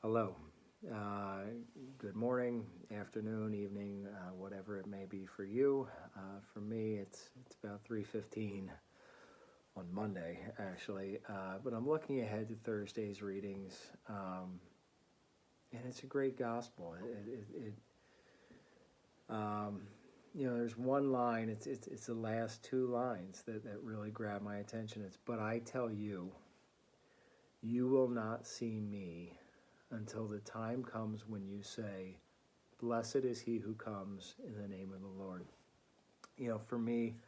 Hello. Uh, Good morning, afternoon, evening, whatever it may be for you. For me, it's about 3:15 on Monday, actually. But I'm looking ahead to Thursday's readings, and it's a great gospel. There's one line. It's the last two lines that really grab my attention. It's, "But I tell you, you will not see me until the time comes when you say, 'Blessed is he who comes in the name of the Lord.'" For me,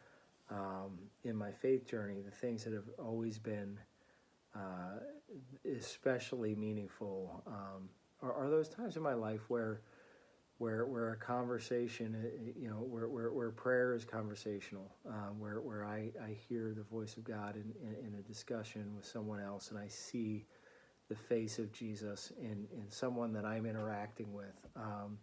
in my faith journey, the things that have always been uh, especially meaningful are those times in my life where a conversation, where prayer is conversational, where I hear the voice of God in a discussion with someone else, and I see the face of Jesus in someone that I'm interacting with. And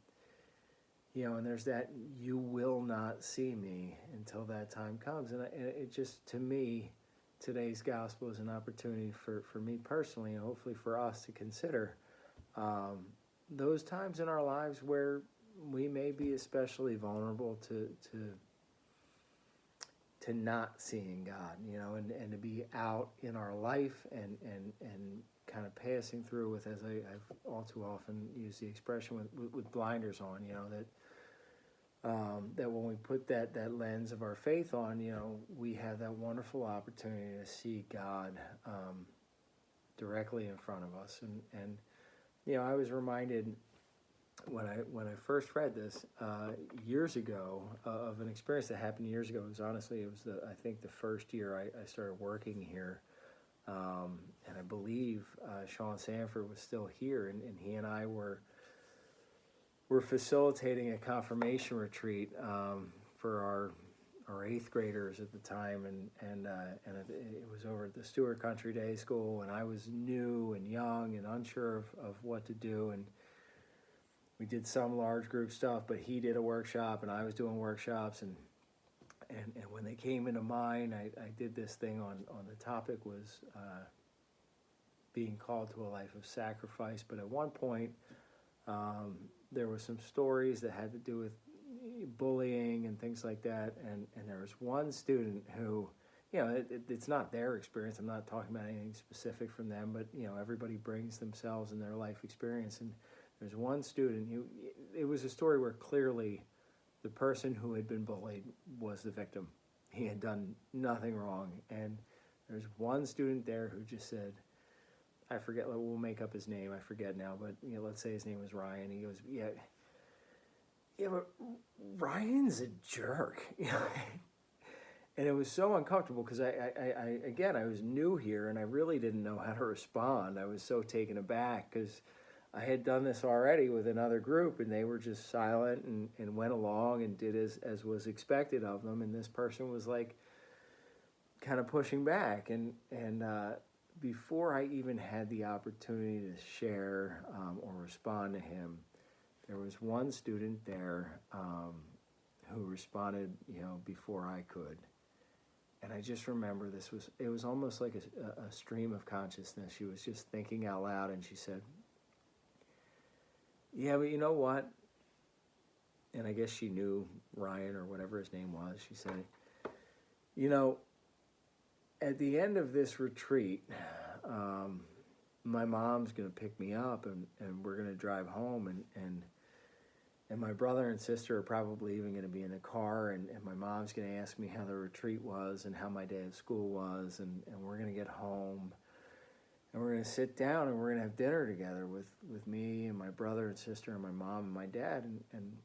there's that, "You will not see me until that time comes." And it just, to me, today's gospel is an opportunity for me personally, and hopefully for us, to consider those times in our lives where we may be especially vulnerable to not seeing God, and to be out in our life and kind of passing through with, as I've all too often used the expression, with blinders on, that when we put that lens of our faith on, we have that wonderful opportunity to see God directly in front of us. And I was reminded when I first read this years ago of an experience that happened years ago. It was I think the first year I started working here, and I believe Sean Sanford was still here, and he and I were facilitating a confirmation retreat for our eighth graders at the time, and it was over at the Stewart Country Day School, and I was new and young and unsure of what to do, and we did some large group stuff, but he did a workshop and I was doing workshops, and when they came into mine, I did this thing on the topic was being called to a life of sacrifice. But at one point, there were some stories that had to do with bullying and things like that, and there was one student who, it's not their experience. I'm not talking about anything specific from them, but everybody brings themselves and their life experience. And there's one student who, it was a story where clearly the person who had been bullied was the victim. He had done nothing wrong. And there's one student there who just said, I forget, we'll make up his name, I forget now, but let's say his name was Ryan. He goes, yeah, but Ryan's a jerk. And it was so uncomfortable because I was new here and I really didn't know how to respond. I was so taken aback because I had done this already with another group, and they were just silent and went along and did as was expected of them. And this person was like kind of pushing back. And before I even had the opportunity to share or respond to him, there was one student there who responded, before I could. And I just remember it was almost like a stream of consciousness. She was just thinking out loud, and she said, "Yeah, but you know what?" And I guess she knew Ryan or whatever his name was. She said, "At the end of this retreat, my mom's going to pick me up, and we're going to drive home, and my brother and sister are probably even going to be in the car, and my mom's going to ask me how the retreat was and how my day at school was, and we're going to get home, and we're going to sit down, and we're going to have dinner together with me and my brother and sister and my mom and my dad, and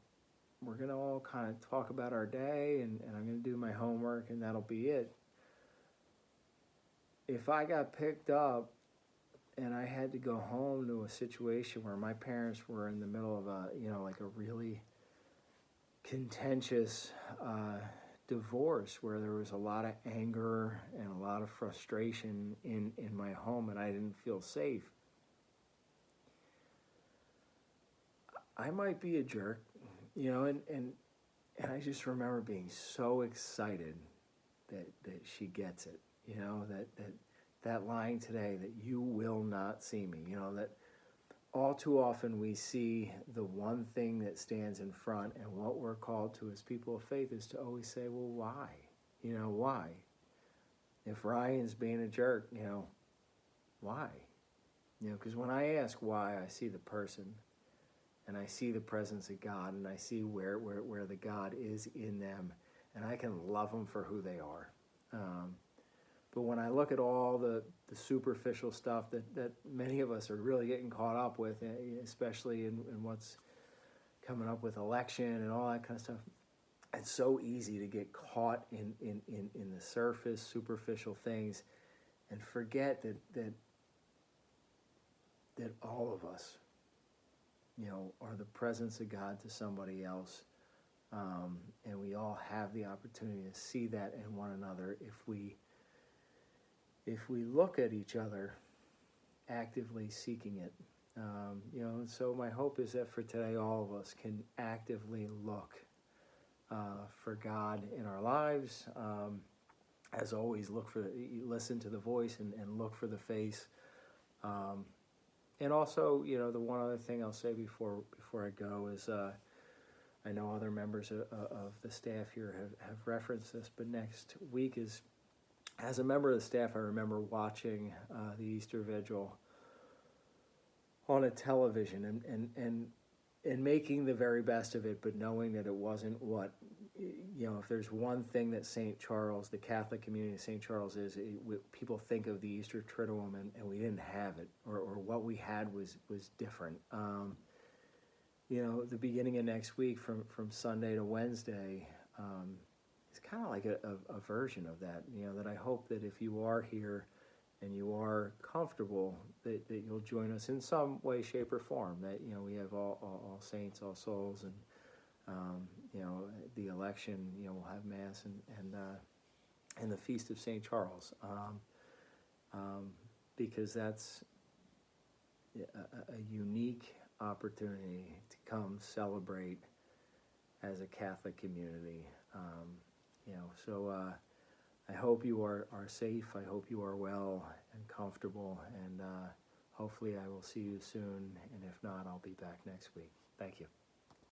we're going to all kind of talk about our day, and I'm going to do my homework, and that'll be it. If I got picked up and I had to go home to a situation where my parents were in the middle of a really contentious divorce, where there was a lot of anger and a lot of frustration in my home, and I didn't feel safe, I might be a jerk, and I just remember being so excited that she gets it, that line today, that "you will not see me," that all too often we see the one thing that stands in front, and what we're called to as people of faith is to always say, well, why? Why? If Ryan's being a jerk, why? Because when I ask why, I see the person, and I see the presence of God, and I see where the God is in them, and I can love them for who they are. But when I look at all the superficial stuff that many of us are really getting caught up with, especially in what's coming up with election and all that kind of stuff, it's so easy to get caught in the surface, superficial things, and forget that all of us, are the presence of God to somebody else. And we all have the opportunity to see that in one another if we look at each other actively seeking it. And so my hope is that for today, all of us can actively look for God in our lives. As always, listen to the voice and look for the face. And also, the one other thing I'll say before I go is, I know other members of the staff here have referenced this, but next week is, as a member of the staff, I remember watching the Easter Vigil on a television and making the very best of it, but knowing that it wasn't what, if there's one thing that St. Charles, the Catholic community of St. Charles is, people think of the Easter Triduum, and we didn't have it, or what we had was different. The beginning of next week from Sunday to Wednesday, it's kind of like a version of that, that I hope that if you are here and you are comfortable, that you'll join us in some way, shape, or form, that, we have all saints, all souls, and, the election, we'll have Mass and the Feast of St. Charles, because that's a unique opportunity to come celebrate as a Catholic community. So I hope you are safe. I hope you are well and comfortable, and hopefully I will see you soon, and if not, I'll be back next week. Thank you.